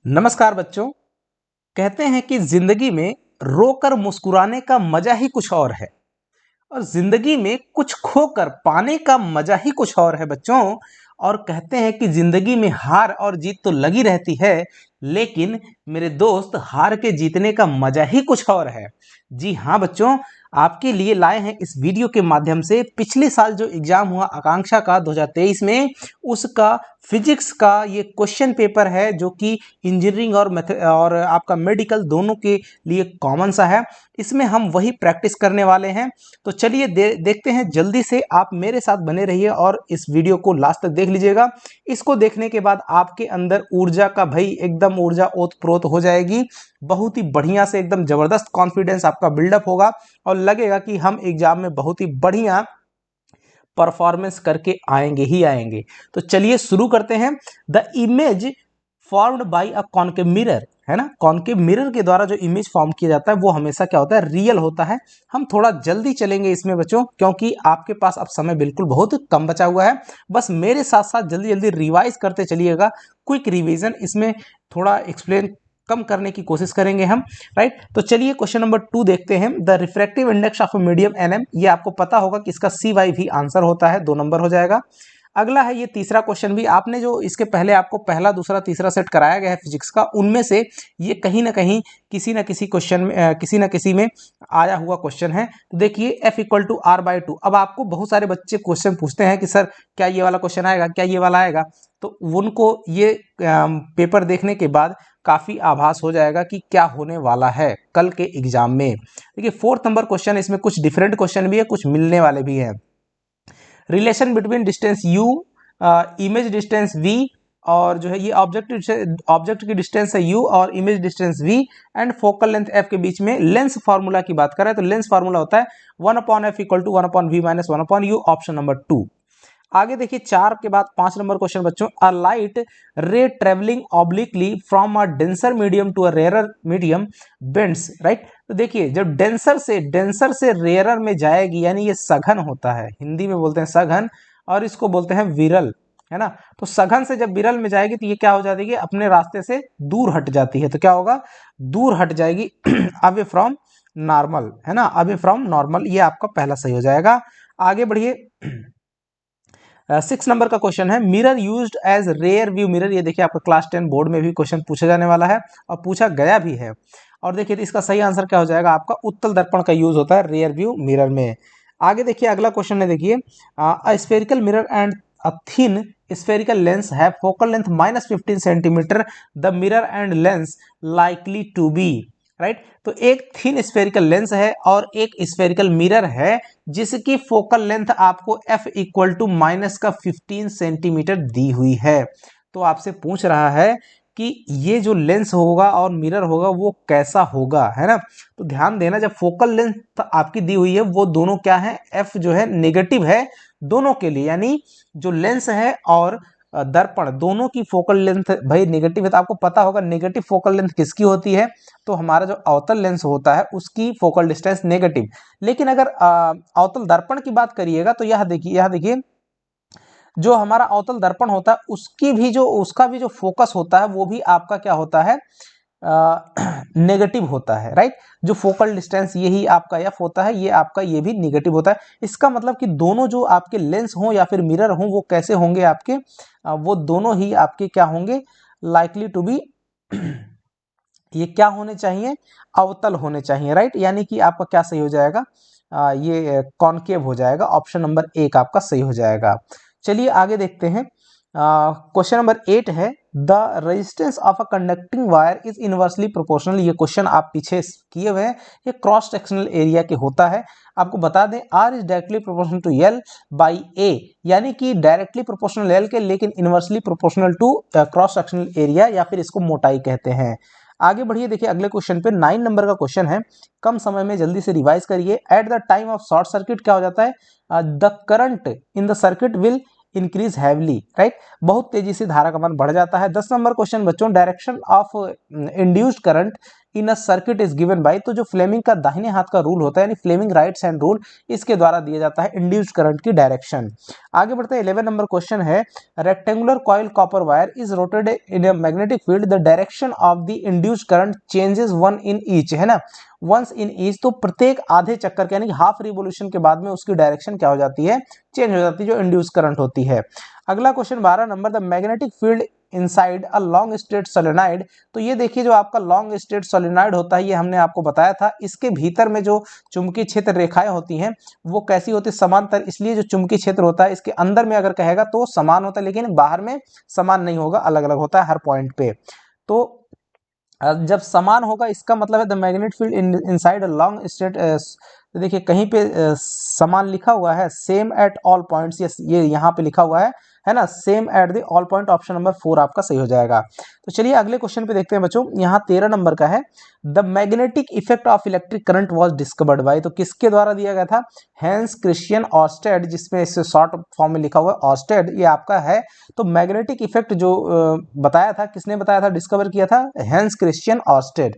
नमस्कार बच्चों। कहते हैं कि जिंदगी में रोकर मुस्कुराने का मजा ही कुछ और है और जिंदगी में कुछ खोकर पाने का मजा ही कुछ और है बच्चों। और कहते हैं कि जिंदगी में हार और जीत तो लगी रहती है, लेकिन मेरे दोस्त हार के जीतने का मजा ही कुछ और है। जी हाँ बच्चों, आपके लिए लाए हैं इस वीडियो के माध्यम से पिछले साल जो एग्जाम हुआ आकांक्षा का 2023 में, उसका फिजिक्स का ये क्वेश्चन पेपर है जो कि इंजीनियरिंग और आपका मेडिकल दोनों के लिए कॉमन सा है। इसमें हम वही प्रैक्टिस करने वाले हैं। तो चलिए देखते हैं। जल्दी से आप मेरे साथ बने रहिए और इस वीडियो को लास्ट तक देख लीजिएगा। इसको देखने के बाद आपके अंदर ऊर्जा का भाई एकदम ऊर्जा ओतप्रोत हो जाएगी। बहुत ही बढ़िया से एकदम जबरदस्त कॉन्फिडेंस आपका बिल्डअप होगा और लगेगा कि हम एग्जाम में बहुत ही बढ़िया परफॉर्मेंस करके आएंगे ही आएंगे। तो चलिए शुरू करते हैं। The image formed by a concave mirror, है ना, कॉनकेव मिरर के द्वारा जो इमेज फॉर्म किया जाता है वो हमेशा क्या होता है, रियल होता है। हम थोड़ा जल्दी चलेंगे इसमें बच्चों, क्योंकि आपके पास अब समय बिल्कुल बहुत कम बचा हुआ है। बस मेरे साथ साथ जल्दी जल्दी रिवाइज करते चलिएगा। क्विक रिवीजन इसमें थोड़ा एक्सप्लेन कम करने की कोशिश करेंगे हम, राइट। तो चलिए क्वेश्चन नंबर 2 देखते हैं। The refractive index of medium NM, ये आपको पता होगा कि इसका CY भी आंसर होता है, 2 नंबर हो जाएगा। अगला है ये तीसरा क्वेश्चन भी, आपने जो इसके पहले आपको पहला दूसरा तीसरा सेट कराया गया है फिजिक्स का, उनमें से ये कहीं ना कहीं किसी ना किसी क्वेश्चन में किसी ना किसी में आया हुआ क्वेश्चन है। तो देखिए F=R/2। अब आपको बहुत सारे बच्चे क्वेश्चन पूछते हैं कि सर क्या ये वाला क्वेश्चन आएगा, क्या ये वाला आएगा। तो उनको ये पेपर देखने के बाद काफी आभास हो जाएगा कि क्या होने वाला है कल के एग्जाम में। देखिए 4th नंबर क्वेश्चन, इसमें कुछ डिफरेंट क्वेश्चन भी है, कुछ मिलने वाले भी हैं। Relation between distance u, image distance v, और जो है ये ऑब्जेक्ट की डिस्टेंस है u और image distance v and focal length f के बीच में लेंस फार्मूला की बात करें तो लेंस फार्मूला होता है 1/f=1/v-1/u, ऑप्शन नंबर 2। आगे देखिए 4 के बाद 5 नंबर क्वेश्चन बच्चों। A light ray travelling obliquely from a denser medium to a rarer medium bends, right. तो देखिए जब डेंसर से रेयरर में जाएगी, यानी ये सघन होता है, हिंदी में बोलते हैं सघन और इसको बोलते हैं विरल, है ना। तो सघन से जब विरल में जाएगी तो ये क्या हो जाती है, अपने रास्ते से दूर हट जाती है। तो क्या होगा, दूर हट जाएगी अवे फ्रॉम नॉर्मल, है ना, अवे फ्रॉम नॉर्मल, ये आपका पहला सही हो जाएगा। आगे बढ़िए। 6 नंबर का क्वेश्चन है, mirror used as rear view mirror. ये देखिए आपका क्लास 10 बोर्ड में भी क्वेश्चन पूछा जाने वाला है और पूछा गया भी है। और देखिए तो इसका सही आंसर क्या हो जाएगा, आपका उत्तल दर्पण का यूज होता है रेयर व्यू मिरर में। आगे देखिए अगला क्वेश्चन है, देखिए a spherical mirror and a thin spherical lens है focal length -15 centimeter, the mirror and lens likely to be, right. तो एक थिन स्फेरिकल लेंस है और एक स्फेरिकल मिरर है जिसकी फोकल लेंथ आपको F=-15 सेंटीमीटर दी हुई है। तो आपसे पूछ रहा है कि ये जो लेंस होगा और मिरर होगा वो कैसा होगा, है ना। तो ध्यान देना, जब फोकल लेंथ आपकी दी हुई है वो दोनों क्या है, F जो है नेगेटिव है दोनों के लिए, यानी जो लेंस है और दर्पण दोनों की फोकल लेंथ भाई नेगेटिव है। तो आपको पता होगा नेगेटिव फोकल लेंथ किसकी होती है, तो हमारा जो अवतल लेंस होता है उसकी फोकल डिस्टेंस नेगेटिव। लेकिन अगर अवतल दर्पण की बात करिएगा तो यह देखिए जो हमारा अवतल दर्पण होता है उसका भी जो फोकस होता है वो भी आपका क्या होता है, नेगेटिव होता है, राइट। जो फोकल डिस्टेंस यही आपका एफ होता है, ये आपका ये भी नेगेटिव होता है। इसका मतलब कि दोनों जो आपके लेंस हों या फिर मिरर हों वो कैसे होंगे आपके, वो दोनों ही आपके क्या होंगे, लाइकली टू बी ये क्या होने चाहिए, अवतल होने चाहिए, राइट। यानी कि आपका क्या सही हो जाएगा, ये कॉनकेव हो जाएगा, ऑप्शन नंबर 1 आपका सही हो जाएगा। चलिए आगे देखते हैं। क्वेश्चन नंबर 8 है, the resistance of a conducting wire is inversely proportional. ये क्वेश्चन आप पीछे किए हुए हैं, ये क्रॉस सेक्शनल एरिया के होता है। आपको बता दें R is directly proportional to L by A, यानी कि डायरेक्टली प्रोपोर्शनल एल के लेकिन inversely proportional to cross sectional area, या फिर इसको मोटाई कहते हैं। आगे बढ़िए, देखिए अगले क्वेश्चन पे 9 नंबर का क्वेश्चन है, कम समय में जल्दी से रिवाइज करिए। At the time of short circuit क्या हो जाता है, the current in the circuit will increase heavily, right. बहुत तेजी से धारा का मान बढ़ जाता है। 10 नंबर क्वेश्चन बच्चों, direction of induced current in a circuit is given by, तो जो फ्लेमिंग का दाहिने हाथ का रूल होता है यानी फ्लेमिंग राइट हैंड रूल, इसके द्वारा दिया जाता है इंड्यूस्ड करंट की डायरेक्शन। आगे बढ़ते हैं 11 नंबर क्वेश्चन है, rectangular coil copper wire is rotated in a magnetic field, the direction of the induced current changes one in each, है ना, वंस इन ईच, तो प्रत्येक आधे चक्कर के यानी कि हाफ रिवोल्यूशन के बाद में उसकी डायरेक्शन क्या हो जाती है, चेंज हो जाती है, जो इंड्यूस करंट होती है। अगला question 12 number, the magnetic field inside a long straight solenoid, तो ये देखिए जो आपका लॉन्ग स्ट्रेट सोलेनॉइड होता है, ये हमने आपको बताया था, इसके भीतर में जो चुंबकीय क्षेत्र रेखाएं होती हैं वो कैसी होती है, समांतर, इसलिए जो चुंबकीय क्षेत्र होता है इसके अंदर में अगर कहेगा तो समान होता है, लेकिन बाहर में समान नहीं होगा, अलग अलग होता है हर पॉइंट पे। तो जब समान होगा इसका मतलब है the magnetic field inside a long straight, तो देखिए कहीं पे समान लिखा हुआ है, सेम एट ऑल पॉइंट्स, ये यहाँ पे लिखा हुआ है ना, same at the all point, option number 4 आपका सही हो जाएगा। तो चलिए अगले क्वेश्चन पे देखते हैं बच्चों, यहाँ 13 नंबर का है, the magnetic effect of electric current was discovered by, तो किसके द्वारा दिया गया था, हैंस क्रिश्चियन ऑर्स्टेड, जिसमें इसे शॉर्ट फॉर्म में लिखा हुआ है ऑर्स्टेड, ये आपका है। तो मैग्नेटिक इफेक्ट जो बताया था, किसने बताया था, डिस्कवर किया था हैंस क्रिश्चियन ऑर्स्टेड।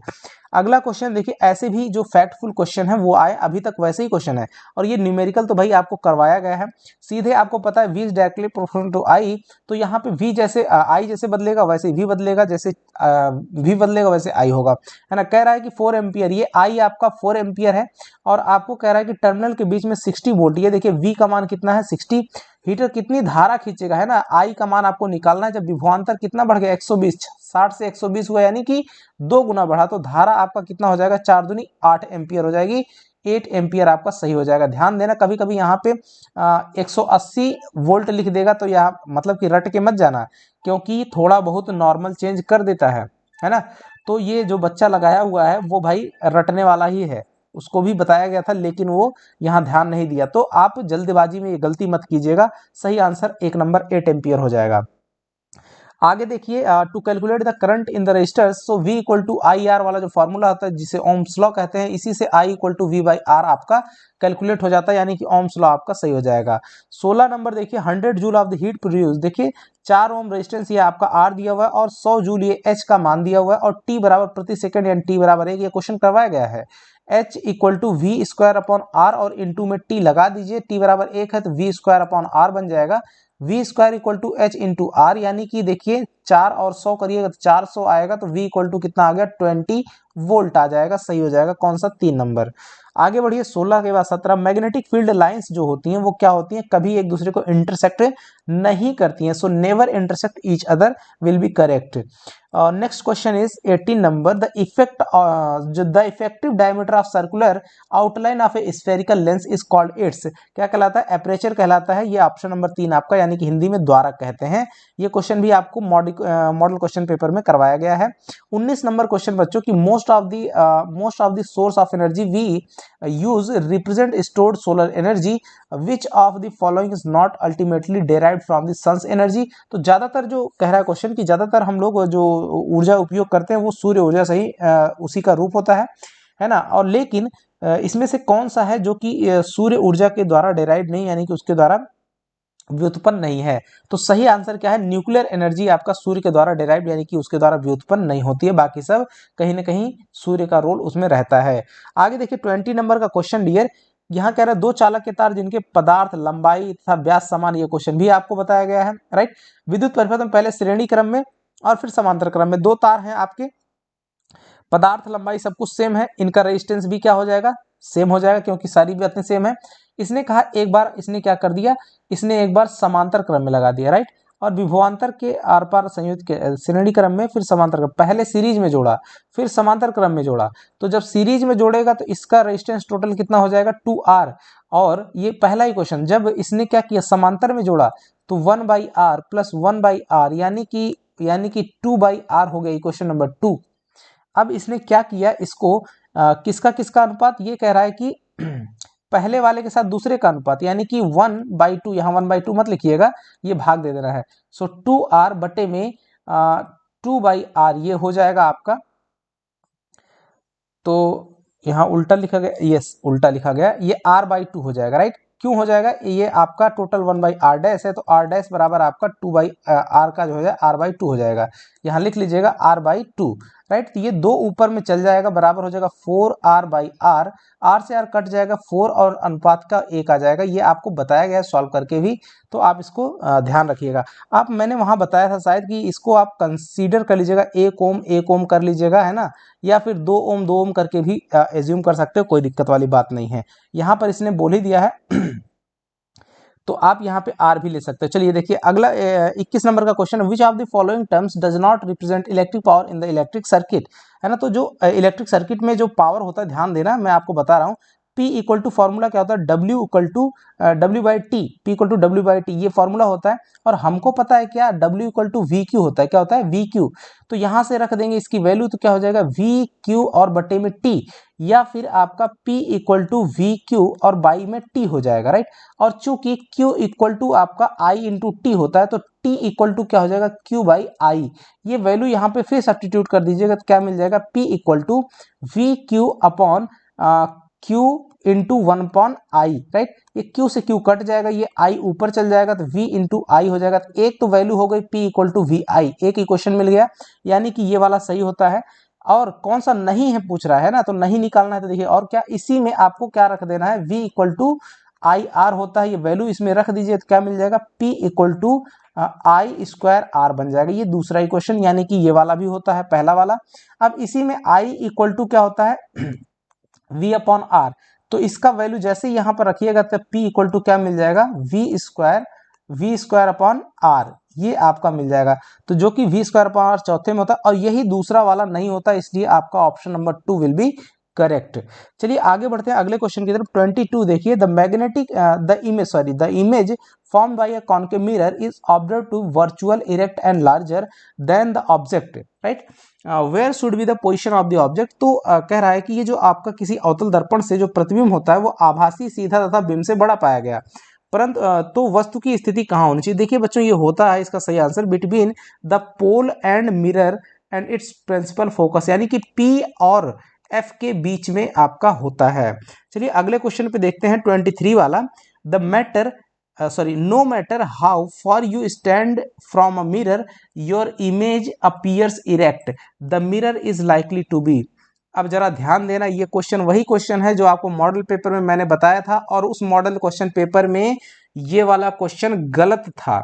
अगला क्वेश्चन देखिए, ऐसे भी जो फैक्टफुल क्वेश्चन है वो आए अभी तक वैसे ही क्वेश्चन है, और ये न्यूमेरिकल तो भाई आपको करवाया गया है, सीधे आपको पता है v is directly proportional to i, तो यहाँ पे v जैसे i जैसे बदलेगा वैसे v बदलेगा, जैसे v बदलेगा वैसे i होगा, है ना। कह रहा है कि 4 एम्पियर, ये i आपका 4 एम्पियर है, और आपको कह रहा है कि टर्मिनल के बीच में 60 वोल्ट, ये देखिए v का मान कितना है 60, हीटर कितनी धारा खींचेगा, है ना, i का मान आपको निकालना है, जब विभवांतर कितना बढ़ गया 120, 60 से 120 हुआ, यानी कि 2 गुना बढ़ा, तो धारा आपका कितना हो जाएगा, 4 दूनी 8 एम्पियर हो जाएगी, 8 एम्पियर आपका सही हो जाएगा। ध्यान देना कभी कभी यहाँ पे 180 वोल्ट लिख देगा, तो यहाँ मतलब कि रट के मत जाना, क्योंकि थोड़ा बहुत नॉर्मल चेंज कर देता है ना। तो ये जो बच्चा लगाया हुआ है वो भाई रटने वाला ही है, उसको भी बताया गया था लेकिन वो यहाँ ध्यान नहीं दिया, तो आप जल्दबाजी में ये गलती मत कीजिएगा, सही आंसर 1 नंबर 8 एम्पियर हो जाएगा। आगे देखिए, to calculate the current in the resistor, so V equal to I R वाला जो फॉर्मूला होता है जिसे ओम्स लॉ कहते हैं, इसी से I equal to V by R आपका कैलकुलेट हो जाता है, यानी कि ओम्स लॉ आपका सही हो जाएगा। 16 नंबर देखिए, 100 joule of the heat produce, देखिए 4 ओम रेजिस्टेंस ये आपका R दिया हुआ है, और 100 जूल ये H का मान दिया हुआ है, और T बराबर प्रति सेकंड यानी T बराबर 1, ये क्वेश्चन करवाया गया है। H equal to V square upon R, और इंटू में T लगा दीजिए, T बराबर 1 है तो V स्क्वायर अपॉन आर बन जाएगा, V square equal to H into R, यानी कि देखिए 4 और 100 करिएगा तो 400 आएगा, तो V इक्वल टू कितना आ गया 20 वोल्ट आ जाएगा, सही हो जाएगा कौन सा 3 नंबर। आगे बढ़िए 16 के बाद 17, मैग्नेटिक फील्ड लाइंस जो होती हैं वो क्या होती हैं, कभी एक दूसरे को इंटरसेक्ट नहीं करती हैं, so never intersect each other will be correct. Next question is 18 number, the effect जो the effective diameter of circular outline of a spherical lens is called its, क्या कहलाता है, एपरेचर कहलाता है, ये ऑप्शन नंबर 3 आपका, यानी कि हिंदी में द्वारक कहते हैं। ये क्वेश्चन भी आपको मॉडल क्वेश्चन पेपर में करवाया गया है। 19 नंबर क्वेश्चन बच्चों की, most of the source of energy we use represent stored solar energy, which of the following is not ultimately derived from the sun's energy, तो ज्यादातर जो कह रहा है क्वेश्चन की, ज्यादातर हम लोग जो ऊर्जा उपयोग करते हैं वो सूर्य ऊर्जा से ही उसी का रूप होता है ना, और लेकिन इसमें से कौन सा है जो कि सूर्य ऊर्जा के द्वारा डेराइव नहीं, यानी कि उसके द्वारा व्युत्पन्न नहीं है, तो सही आंसर क्या है, न्यूक्लियर एनर्जी आपका सूर्य के द्वारा डेराइव, यानी कि उसके द्वारा व्युत्पन्न नहीं होती है, बाकी सब कहीं ना कहीं सूर्य का रोल उसमें रहता है। आगे देखिए 20 नंबर का क्वेश्चन डियर, यहाँ कह रहा है 2 चालक के तार जिनके पदार्थ लंबाई तथा व्यास समान, ये क्वेश्चन भी आपको बताया गया है, राइट। विद्युत परिपथ में पहले श्रेणी क्रम में और फिर समांतर क्रम में 2 तार हैं आपके, पदार्थ लंबाई सब कुछ सेम है, इनका रेजिस्टेंस भी क्या हो जाएगा, सेम हो जाएगा, क्योंकि सारी बातें सेम है। इसने कहा एक बार, इसने क्या कर दिया, इसने एक बार समांतर क्रम में लगा दिया, राइट, और विभवांतर के आर पार संयुक्त के श्रेणी क्रम में, फिर समांतर क्रम, पहले सीरीज में जोड़ा फिर समांतर क्रम में जोड़ा, तो जब सीरीज में जोड़ेगा तो इसका रेजिस्टेंस टोटल कितना हो जाएगा 2R, और ये पहला ही क्वेश्चन, जब इसने क्या किया समांतर में जोड़ा तो 1/r प्लस 1/r, यानी कि 2/r हो गया, क्वेश्चन नंबर 2। अब इसने क्या किया, इसको किसका किसका अनुपात, ये कह रहा है कि पहले वाले के साथ दूसरे का अनुपात, यानी कि 1/2, यहाँ 1/2 मत लिखिएगा, ये भाग दे देना है, सो 2R बटे में 2/r, ये हो जाएगा आपका, तो यहाँ उल्टा लिखा गया, यस उल्टा लिखा गया, ये r/2 हो जाएगा, राइट। क्यों हो जाएगा, ये आपका टोटल 1/r डैश है, तो r डैश बराबर आपका 2/r का जो है r/2 हो जाएगा, यहाँ लिख लीजिएगा r/2, राइट। तो ये 2 ऊपर में चल जाएगा, बराबर हो जाएगा 4r/r, r से r कट जाएगा, 4 और अनुपात का 1 आ जाएगा। ये आपको बताया गया है सॉल्व करके भी, तो आप इसको ध्यान रखिएगा। आप मैंने वहां बताया था शायद कि इसको आप कंसीडर कर लीजिएगा, 1 ओम कर लीजिएगा, है ना, या फिर 2 ओम करके भी एज्यूम कर सकते हो, कोई दिक्कत वाली बात नहीं है। यहाँ पर इसने बोल ही दिया है तो आप यहाँ पे आर भी ले सकते हो। चलिए देखिए अगला 21 नंबर का question, which of the following terms does not represent electric power in the electric circuit, है ना। तो जो इलेक्ट्रिक सर्किट में जो पावर होता है, ध्यान देना, मैं आपको बता रहा हूँ। P इक्वल टू फॉर्मूला क्या होता है, W equal to W/T, P equal to W/T, ये फॉर्मूला होता है। और हमको पता है क्या, W इक्वल टू VQ होता है, क्या होता है, VQ। तो यहाँ से रख देंगे इसकी वैल्यू, तो क्या हो जाएगा, VQ और बटे में T, या फिर आपका P इक्वल टू VQ और बाई में T हो जाएगा, राइट। और चूंकि Q इक्वल टू आपका I इंटू T होता है, तो T इक्वल टू क्या हो जाएगा, Q/I। ये वैल्यू यहाँ पे फिर सब्स्टिट्यूट कर दीजिएगा, तो क्या मिल जाएगा, P equal to VQ upon Q into 1/I, right. ये Q से Q कट जाएगा, ये I ऊपर चल जाएगा, तो V इंटू I हो जाएगा। तो एक तो वैल्यू हो गई P इक्वल टू VI, एक इक्वेशन मिल गया, यानी कि ये वाला सही होता है। और कौन सा नहीं है पूछ रहा है ना, तो नहीं निकालना है, तो देखिए और क्या, इसी में आपको क्या रख देना है, V इक्वल टू IR होता है, ये वैल्यू इसमें रख दीजिए, तो क्या मिल जाएगा, P इक्वल टू I²R बन जाएगा। ये दूसरा इक्वेशन, यानी कि ये वाला भी होता है, पहला वाला। अब इसी में I इक्वल टू क्या होता है V/R, तो इसका वैल्यू जैसे ही यहाँ पर रखिएगा, तो P इक्वल टू क्या मिल जाएगा, V² अपॉन R, ये आपका मिल जाएगा। तो जो कि V² अपॉन R चौथे में होता है, और यही दूसरा वाला नहीं होता, इसलिए आपका option number 2 will be correct. चलिए आगे बढ़ते हैं अगले क्वेश्चन की तरफ। 22 देखिए, the image formed by a concave mirror is observed to virtual erect and larger than the object, right? Where should be the position of the object? तो कह रहा है कि ये जो आपका किसी अवतल दर्पण से जो प्रतिबिंब होता है, वो आभासी, सीधा तथा बिंब से बड़ा पाया गया, परंतु तो वस्तु की स्थिति कहाँ होनी चाहिए। देखिए बच्चों, ये होता है, इसका सही answer, between the pole and mirror and its principal focus, यानी कि P और F के बीच में आपका होता है। चलिए अगले क्वेश्चन पे देखते हैं, 23 वाला, no matter how far you stand from a mirror, your image appears erect, the mirror is likely to be। अब जरा ध्यान देना, ये क्वेश्चन वही क्वेश्चन है जो आपको मॉडल पेपर में मैंने बताया था, और उस मॉडल क्वेश्चन पेपर में ये वाला क्वेश्चन गलत था।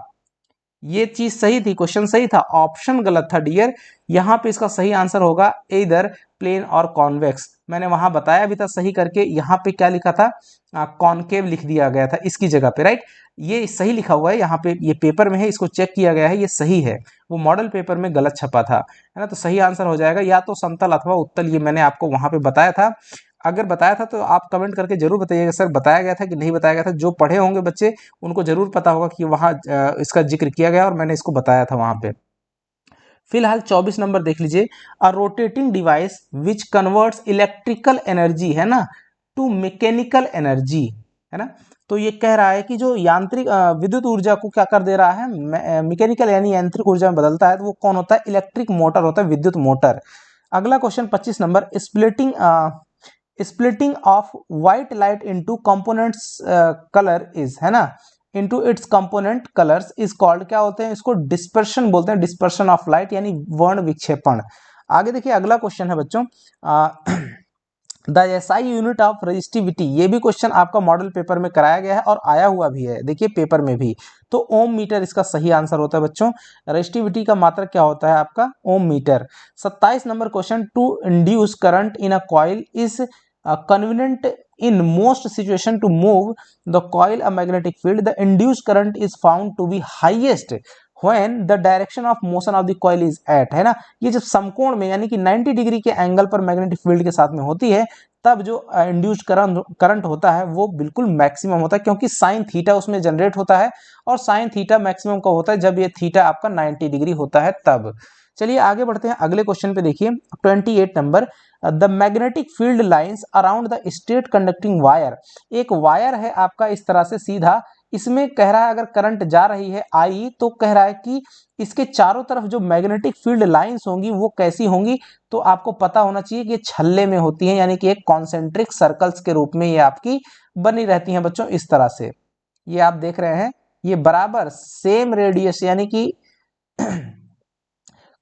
ये चीज सही थी, क्वेश्चन सही था, ऑप्शन गलत था डियर। यहाँ पे इसका सही आंसर होगा इधर प्लेन और कॉन्वेक्स। मैंने वहां बताया भी था सही करके, यहाँ पे क्या लिखा था, कॉनकेव लिख दिया गया था इसकी जगह पे, राइट। ये सही लिखा हुआ है यहाँ पे, ये पेपर में है, इसको चेक किया गया है, ये सही है। वो मॉडल पेपर में गलत छपा था, है ना। तो सही आंसर हो जाएगा या तो समतल अथवा उत्तल, ये मैंने आपको वहां पे बताया था। अगर बताया था तो आप कमेंट करके जरूर बताइएगा, सर बताया गया था कि नहीं बताया गया था। जो पढ़े होंगे बच्चे, उनको जरूर पता होगा कि वहाँ इसका जिक्र किया गया और मैंने इसको बताया था वहां पे। फिलहाल 24 नंबर देख लीजिए, अ rotating device which converts electrical energy, है ना, टू मैकेनिकल एनर्जी, है ना। तो ये कह रहा है कि जो यांत्रिक विद्युत ऊर्जा को क्या कर दे रहा है, मैकेनिकल यानी यांत्रिक ऊर्जा में बदलता है, तो वो कौन होता है, इलेक्ट्रिक मोटर होता है, विद्युत मोटर। अगला question 25 number, splitting of white light into components colour is, है ना, into its component colours is called, क्या होते हैं, इसको डिस्पर्शन बोलते हैं, डिस्पर्शन ऑफ लाइट, यानी वर्ण विक्षेपण। आगे देखिए अगला क्वेश्चन है बच्चों, the SI unit of resistivity, ये भी क्वेश्चन आपका मॉडल पेपर में कराया गया है और आया हुआ भी है, देखिए पेपर में भी। तो ओम मीटर इसका सही आंसर होता है बच्चों। रजिस्टिविटी का मात्रक क्या होता है आपका, ohm meter. 27 number question, to induce current in a coil is convenient in most situation to move the coil a magnetic field, the induced current is found to be highest when the direction of motion of the coil is at, है ना। ये जब समकोण में यानी कि 90 degree के angle पर मैग्नेटिक फील्ड के साथ में होती है, तब जो इंड्यूस्ड करंट होता है वो बिल्कुल मैक्सिमम होता है, क्योंकि साइन थीटा उसमें जनरेट होता है, और साइन थीटा मैक्सिमम कब होता है, जब ये थीटा आपका 90 डिग्री होता है तब। चलिए आगे बढ़ते हैं अगले क्वेश्चन पे देखिए, 28 number, the magnetic field lines around the straight conducting wire, एक वायर है आपका इस तरह से सीधा, इसमें कह रहा है अगर करंट जा रही है आई, तो कह रहा है कि इसके चारों तरफ जो मैग्नेटिक फील्ड लाइंस होंगी वो कैसी होंगी, तो आपको पता होना चाहिए कि ये छल्ले में होती हैं, यानी कि एक कॉन्सेंट्रिक सर्कल्स के रूप में ये आपकी बनी रहती हैं बच्चों, इस तरह से। ये आप देख रहे हैं, ये बराबर सेम रेडियस, यानी कि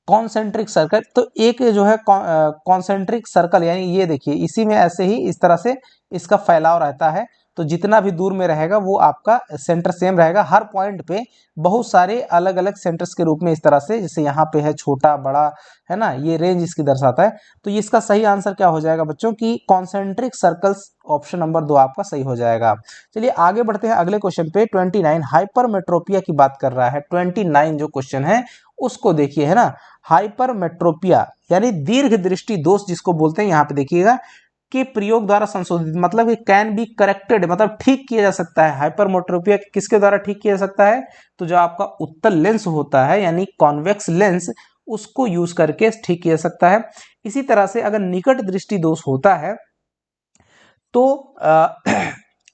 कॉन्सेंट्रिक सर्कल, तो एक जो है कॉन्सेंट्रिक सर्कल, यानी ये देखिए इसी में ऐसे ही इस तरह से इसका फैलाव रहता है, तो जितना भी दूर में रहेगा वो आपका सेंटर सेम रहेगा। हर पॉइंट पे बहुत सारे अलग अलग सेंटर्स के रूप में इस तरह से, जैसे यहाँ पे है छोटा बड़ा, है ना, ये रेंज इसकी दर्शाता है। तो इसका सही आंसर क्या हो जाएगा बच्चों की कॉन्सेंट्रिक सर्कल्स, ऑप्शन नंबर 2 आपका सही हो जाएगा। चलिए आगे बढ़ते हैं अगले क्वेश्चन पे। 29 हाइपरमेट्रोपिया की बात कर रहा है। 29 जो क्वेश्चन है उसको देखिए, है ना। हाइपरमेट्रोपिया यानी दीर्घ दृष्टि दोष जिसको बोलते हैं, यहाँ पे देखिएगा, के प्रयोग द्वारा संशोधित, मतलब ये कैन बी करेक्टेड, मतलब ठीक किया जा सकता है। हाइपरमेट्रोपिया किसके द्वारा ठीक किया जा सकता है? तो जो आपका उत्तल लेंस होता है यानी कॉन्वेक्स लेंस, उसको यूज करके ठीक किया जा सकता है। इसी तरह से अगर निकट दृष्टि दोष होता है तो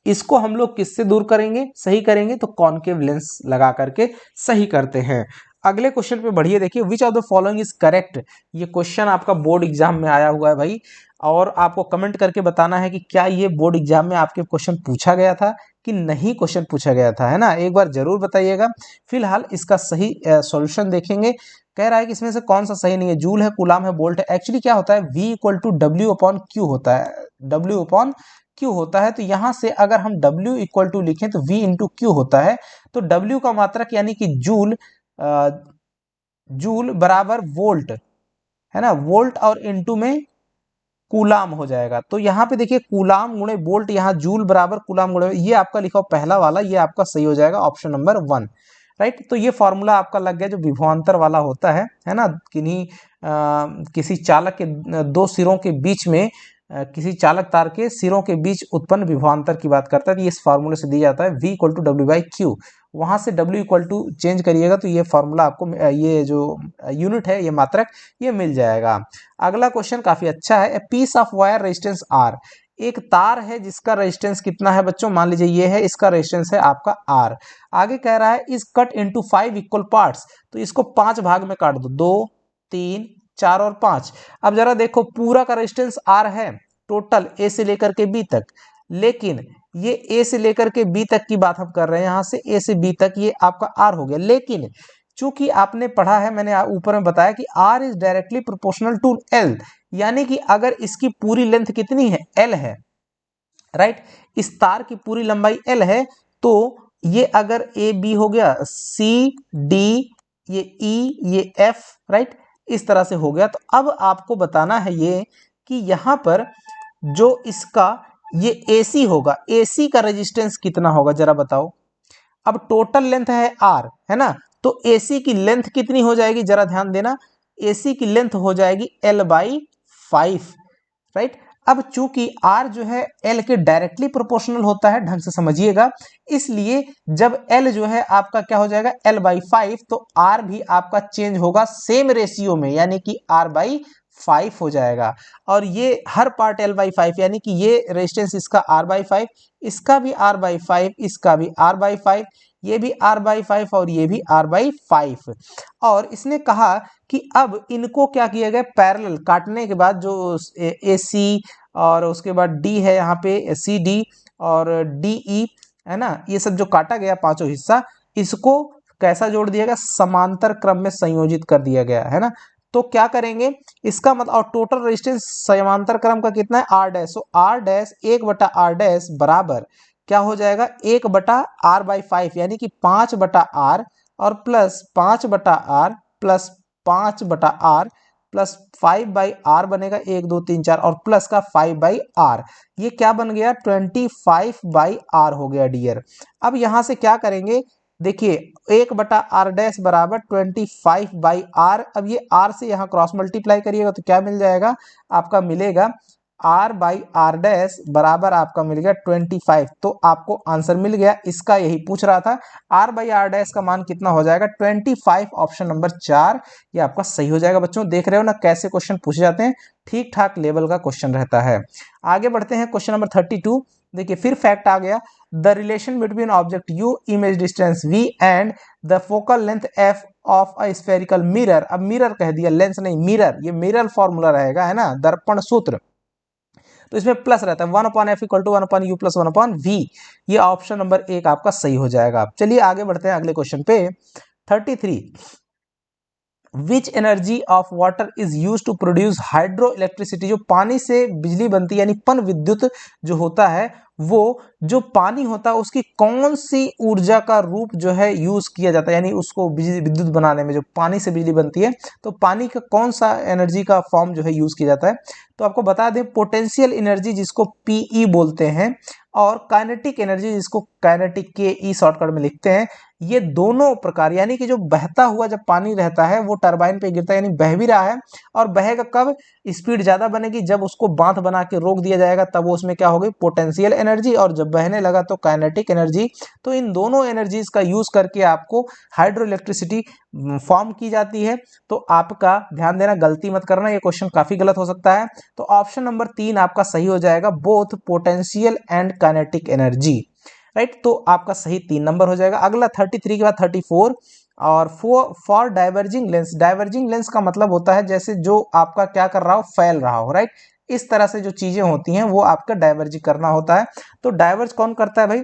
इसको हम लोग किससे दूर करेंगे, सही करेंगे? तो कॉनकेव लेंस लगा करके सही करते हैं। अगले क्वेश्चन पे बढ़िए, देखिए विच of the following is correct. ये क्वेश्चन आपका बोर्ड एग्जाम में आया हुआ है भाई, और आपको कमेंट करके बताना है कि क्या ये बोर्ड एग्जाम में आपके क्वेश्चन पूछा गया था कि नहीं क्वेश्चन पूछा गया था, है ना, एक बार जरूर बताइएगा। फिलहाल इसका सही सॉल्यूशन देखेंगे। कह रहा है कि इसमें से कौन सा सही नहीं है, जूल है, कूलाम है, बोल्ट है। एक्चुअली क्या होता है, V equal to W upon Q होता है, W अपॉन क्यू होता है। तो यहां से अगर हम W इक्वल टू लिखें तो V इंटू क्यू होता है। तो W का मात्रक यानी कि जूल, जूल बराबर वोल्ट, है ना, वोल्ट और इनटू में कूलाम हो जाएगा। तो यहाँ पे देखिए कूलाम गुणे वोल्ट, यहाँ जूल बराबर कूलाम गुणे, ये आपका लिखा पहला वाला, ये आपका सही हो जाएगा ऑप्शन नंबर 1, राइट। तो ये फॉर्मूला आपका लग गया जो विभवांतर वाला होता है ना, किन्हीं किसी चालक के दो सिरों के बीच में, किसी चालक तार के सिरों के बीच उत्पन्न विभवांतर की बात करता है। तो ये इस फॉर्मूले से दी जाता है, V equal to W by Q. वहां से W इक्वल टू चेंज करिएगा तो ये फॉर्मूला आपको, ये जो यूनिट है, ये मात्रक, ये मिल जाएगा। अगला क्वेश्चन काफी अच्छा है। A piece of wire resistance R, एक तार है जिसका रेजिस्टेंस कितना है बच्चों, मान लीजिए ये है, इसका रेजिस्टेंस है आपका R। आगे कह रहा है is cut into 5 equal parts, तो इसको 5 भाग में काट दो, 2 3 4 और 5। अब जरा देखो पूरा का रेजिस्टेंस R है टोटल A से लेकर के B तक, लेकिन ये A से लेकर के B तक की बात हम कर रहे हैं, यहां से A से B तक ये आपका R हो गया। लेकिन चूंकि आपने पढ़ा है, मैंने ऊपर में बताया कि R is directly proportional to L, यानी कि अगर इसकी पूरी लेंथ कितनी है, L है, राइट, इस तार की पूरी लंबाई L है, तो ये अगर ए बी हो गया, सी डी, ये ई, ये एफ, राइट, इस तरह से हो गया। तो अब आपको बताना है ये कि यहां पर जो इसका ये AC होगा, AC का रेजिस्टेंस कितना होगा जरा बताओ। अब टोटल लेंथ है R, है ना, तो AC की लेंथ कितनी हो जाएगी, जरा ध्यान देना, AC की लेंथ हो जाएगी L बाई 5, राइट। अब चूंकि R जो है L के डायरेक्टली प्रोपोर्शनल होता है, ढंग से समझिएगा, इसलिए जब L जो है आपका क्या हो जाएगा, L बाई 5, तो R भी आपका चेंज होगा सेम रेशियो में, यानी कि R बाई 5 हो जाएगा। और ये हर पार्ट L बाई 5, यानी कि ये रेजिस्टेंस इसका R बाई 5, इसका भी R बाई 5, इसका भी R बाई 5, ये भी R बाई 5 और ये भी R बाई 5। और इसने कहा कि अब इनको क्या किया गया, पैरेलल काटने के बाद जो AC और उसके बाद D है, यहाँ पे CD और DE, है ना, ये सब जो काटा गया पांचों हिस्सा, इसको कैसा जोड़ दिया गया, समांतर क्रम में संयोजित कर दिया गया, है ना। तो क्या करेंगे इसका मतलब, और टोटल रेजिस्टेंस समांतर क्रम का कितना है, R डैश, सो R डैश 1/R डैश बराबर क्या हो जाएगा, 1/R बाई 5, यानी कि 5/R और plus 5/R plus 5/R plus 5/R बनेगा, 1 2 3 4, और प्लस का 5/R, ये क्या बन गया, 25/R हो गया डियर। अब यहां से क्या करेंगे, देखिए 1/R डैश बराबर 25/R, अब ये R से यहाँ क्रॉस मल्टीप्लाई करिएगा तो क्या मिल जाएगा, आपका मिलेगा R बाई R डैश बराबर आपका मिल गया 25। तो आपको आंसर मिल गया, इसका यही पूछ रहा था, R बाई R डैश का मान कितना हो जाएगा, 25, ऑप्शन नंबर 4 ये आपका सही हो जाएगा। बच्चों देख रहे हो ना कैसे क्वेश्चन पूछे जाते हैं, ठीक ठाक लेवल का क्वेश्चन रहता है। आगे बढ़ते हैं क्वेश्चन नंबर 32। देखिए फिर फैक्ट आ गया, the relation between object U, image distance V and the focal length F of a spherical mirror. अब मिरर कह दिया, लेंस नहीं मिरर, ये मिरर फॉर्मूला रहेगा, है ना, दर्पण सूत्र। तो इसमें प्लस रहता है, 1/F equal to 1/U plus 1/V, ये ऑप्शन नंबर 1 आपका सही हो जाएगा। चलिए आगे बढ़ते हैं अगले क्वेश्चन पे। 33 which energy of water is use to produce hydroelectricity, जो पानी से बिजली बनती है यानी पन विद्युत जो होता है, वो जो पानी होता है उसकी कौन सी ऊर्जा का रूप जो है यूज किया जाता है, यानी उसको बिजली विद्युत बनाने में जो पानी से बिजली बनती है, तो पानी का कौन सा एनर्जी का फॉर्म जो है यूज किया जाता है। तो आपको बता दें, पोटेंशियल एनर्जी जिसको पीई बोलते हैं, और काइनेटिक एनर्जी जिसको काइनेटिक के ई शॉर्टकट में लिखते हैं, ये दोनों प्रकार, यानी कि जो बहता हुआ जब पानी रहता है वो टरबाइन पे गिरता है, यानी बह भी रहा है, और बहेगा कब, स्पीड ज्यादा बनेगी जब उसको बांध बना के रोक दिया जाएगा, तब वो उसमें क्या होगी, पोटेंशियल एनर्जी, और जब बहने लगा तो काइनेटिक एनर्जी। तो इन दोनों एनर्जीज का यूज करके आपको हाइड्रो इलेक्ट्रिसिटी फॉर्म की जाती है। तो आपका ध्यान देना, गलती मत करना, ये क्वेश्चन काफी गलत हो सकता है। तो ऑप्शन नंबर 3 आपका सही हो जाएगा, both potential and kinetic energy, right. तो आपका सही 3 नंबर हो जाएगा। अगला 33 के बाद 34, और for diverging lens, diverging lens का मतलब होता है जैसे जो आपका क्या कर रहा हो, फैल रहा हो, राइट। इस तरह से जो चीजें होती हैं वो आपका डाइवर्ज करना होता है। तो डाइवर्ज कौन करता है भाई,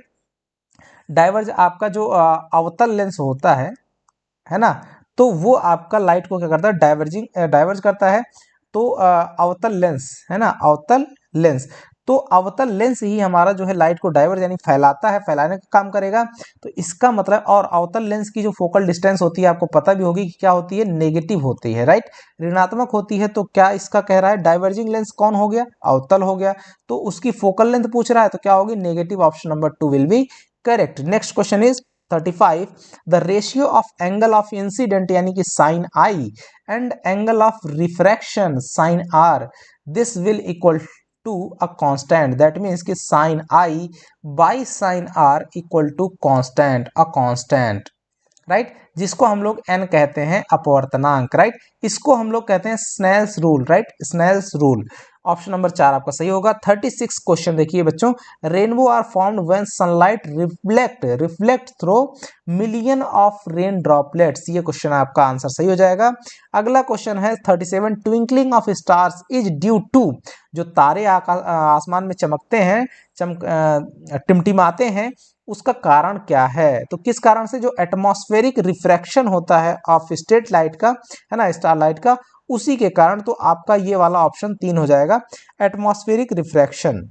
डाइवर्ज आपका जो अवतल लेंस होता है ना, तो वो आपका लाइट को क्या करता है, डाइवर्ज करता है। तो अवतल लेंस है ना, अवतल लेंस, तो अवतल लेंस ही हमारा जो है लाइट को डाइवर्ज यानी फैलाता है, फैलाने का काम करेगा। तो इसका मतलब, और अवतल लेंस की जो फोकल डिस्टेंस होती है आपको पता भी होगी कि क्या होती है, नेगेटिव होती है, राइट, ऋणात्मक होती है। तो क्या इसका कह रहा है, डाइवर्जिंग लेंस कौन हो गया, अवतल हो गया। तो उसकी फोकल लेंथ पूछ रहा है, तो क्या होगी, negative. Option number 2 will be correct. Next question is 35, the ratio of angle of incident यानी कि sine I and angle of refraction sine R, this will equal to a constant, that means कि sine I by sine R equal to constant, a constant, right, जिसको हम लोग n कहते हैं अपवर्तनांक, right. इसको हम लोग कहते हैं Snell's rule, right, Snell's rule. Option number 4 आपका सही होगा। 36 क्वेश्चन देखिए बच्चों, rainbow are formed when sunlight reflect through million of rain droplets, ये क्वेश्चन आपका आंसर सही हो जाएगा। अगला क्वेश्चन है 37, twinkling of stars is due to, जो तारे आसमान में चमकते हैं, टिमटिमाते हैं, उसका कारण क्या है। तो किस कारण से, जो एटमॉस्फेरिक रिफ्रैक्शन होता है ऑफ स्टेट लाइट का, है ना, स्टार लाइट का, उसी के कारण। तो आपका ये वाला ऑप्शन 3 हो जाएगा, एटमॉस्फेरिक रिफ्रैक्शन,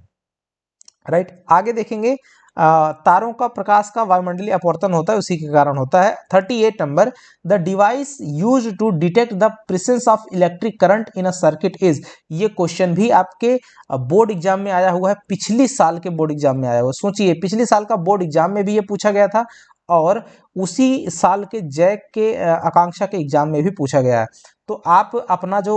राइट। आगे देखेंगे, तारों का प्रकाश का वायुमंडलीय अपवर्तन होता है, उसी के कारण होता है। 38 number, the device use to detect the presence of electric current in a circuit is, ये क्वेश्चन भी आपके बोर्ड एग्जाम में आया हुआ है, पिछली साल के बोर्ड एग्जाम में आया हुआ है। सोचिए, पिछले साल का बोर्ड एग्जाम में भी ये पूछा गया था, और उसी साल के जैक के आकांक्षा के एग्जाम में भी पूछा गया है। तो आप अपना जो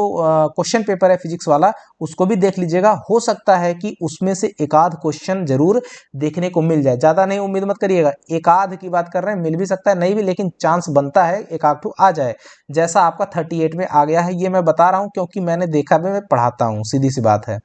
क्वेश्चन पेपर है फिजिक्स वाला, उसको भी देख लीजिएगा, हो सकता है कि उसमें से एक आध क्वेश्चन जरूर देखने को मिल जाए, ज्यादा नहीं उम्मीद मत करिएगा, एक आध की बात कर रहे हैं, मिल भी सकता है नहीं भी, लेकिन चांस बनता है एक आध तो आ जाए, जैसा आपका 38 में आ गया है। ये मैं बता रहा हूं क्योंकि मैंने देखा भी, मैं पढ़ाता हूं, सीधी सी बात है।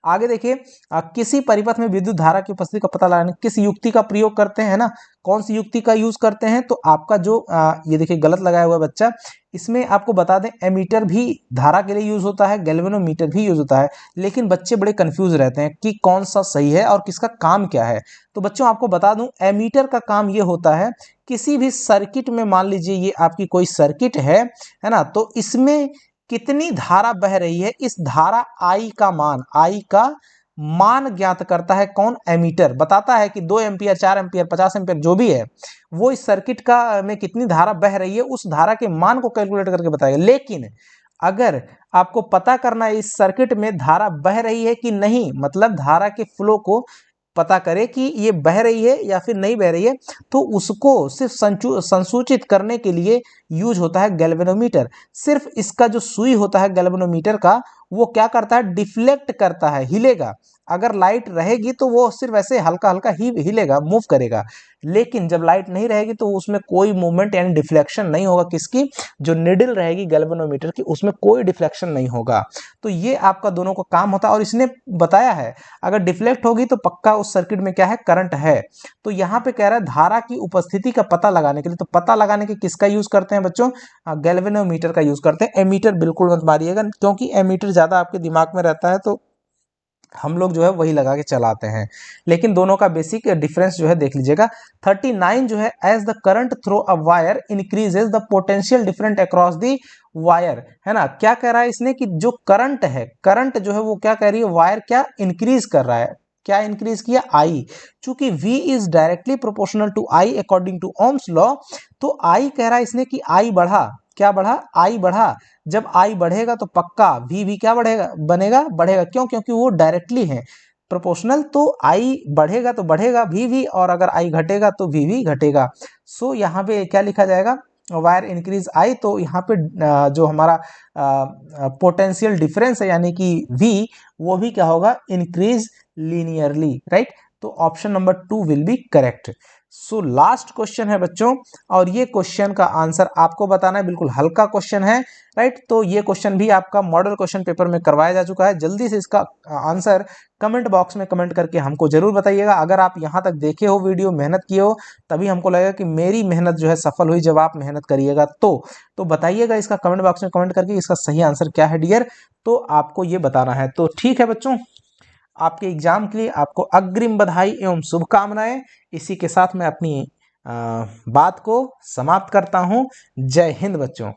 आगे देखिए, किसी परिपथ में विद्युत धारा की उपस्थिति का पता लगाने किस युक्ति का प्रयोग करते हैं ना, कौन सी युक्ति का यूज करते हैं। तो आपका जो ये देखिए गलत लगाया हुआ है बच्चा, इसमें आपको बता दें, एमीटर भी धारा के लिए यूज होता है, गैल्वेनोमीटर भी यूज होता है, लेकिन बच्चे बड़े कंफ्यूज रहते हैं कि कौन सा सही है और किसका काम क्या है। तो बच्चों आपको बता दूं, एमीटर का काम ये होता है, किसी भी सर्किट में, मान लीजिए ये आपकी कोई सर्किट है ना, तो इसमें कितनी धारा बह रही है, इस धारा आई का मान ज्ञात करता है कौन, एमीटर बताता है कि 2 एम्पियर, 4 एम्पियर, 50 एम्पियर जो भी है, वो इस सर्किट का में कितनी धारा बह रही है, उस धारा के मान को कैलकुलेट करके बताएगा। लेकिन अगर आपको पता करना है इस सर्किट में धारा बह रही है कि नहीं, मतलब धारा के फ्लो को पता करे कि ये बह रही है या फिर नहीं बह रही है, तो उसको सिर्फ संसूचित करने के लिए यूज होता है गैल्वेनोमीटर। सिर्फ इसका जो सुई होता है गैल्वेनोमीटर का, वो क्या करता है, डिफ्लेक्ट करता है, हिलेगा। अगर लाइट रहेगी तो वो सिर्फ ऐसे हल्का हल्का ही हिलेगा, मूव करेगा, लेकिन जब लाइट नहीं रहेगी तो उसमें कोई मूवमेंट यानी डिफ्लेक्शन नहीं होगा। किसकी, जो निडल रहेगी गैल्वेनोमीटर की, उसमें कोई डिफ्लेक्शन नहीं होगा। तो ये आपका दोनों का काम होता है, और इसने बताया है अगर डिफ्लेक्ट होगी तो पक्का उस सर्किट में क्या है, करंट है। तो यहाँ पे कह रहा है धारा की उपस्थिति का पता लगाने के लिए, तो पता लगाने के किसका यूज करते हैं बच्चों, गैल्वेनोमीटर का यूज करते हैं। एमीटर बिल्कुल मत मारिएगा, क्योंकि एमीटर ज्यादा आपके दिमाग में रहता है, तो हम लोग जो है वही लगा के चलाते हैं, लेकिन दोनों का बेसिक डिफरेंस जो है देख लीजिएगा। 39 जो है, as the current through a wire increases the potential different across the wire, है ना। क्या कह रहा है इसने कि जो करंट है, करंट जो है वो क्या कह रही है, वायर क्या इंक्रीज कर रहा है, क्या इंक्रीज किया, आई। चूंकि V is directly proportional to I according to Ohm's law, तो I कह रहा है इसने कि I बढ़ा, क्या बढ़ा, I बढ़ा। जब I बढ़ेगा तो पक्का V भी क्या बढ़ेगा, बनेगा, बढ़ेगा। क्यों, क्योंकि वो डायरेक्टली है प्रोपोर्शनल, तो I बढ़ेगा तो बढ़ेगा V भी, और अगर I घटेगा तो V भी घटेगा। सो यहाँ पे क्या लिखा जाएगा, वायर इंक्रीज आई, तो यहाँ पे जो हमारा पोटेंशियल डिफरेंस है यानी कि V, वो भी क्या होगा, इंक्रीज लीनियरली, राइट। तो option number 2 will be correct. So last question है बच्चों, और ये क्वेश्चन का आंसर आपको बताना है, बिल्कुल हल्का क्वेश्चन है, राइट। तो ये क्वेश्चन भी आपका मॉडल क्वेश्चन पेपर में करवाया जा चुका है। जल्दी से इसका आंसर कमेंट बॉक्स में कमेंट करके हमको जरूर बताइएगा। अगर आप यहाँ तक देखे हो वीडियो, मेहनत किए हो, तभी हमको लगेगा कि मेरी मेहनत जो है सफल हुई। जब आप मेहनत करिएगा तो बताइएगा इसका कमेंट बॉक्स में कमेंट करके इसका सही आंसर क्या है डियर, तो आपको ये बताना है। तो ठीक है बच्चों, आपके एग्जाम के लिए आपको अग्रिम बधाई एवं शुभकामनाएं। इसी के साथ मैं अपनी बात को समाप्त करता हूं। जय हिंद बच्चों।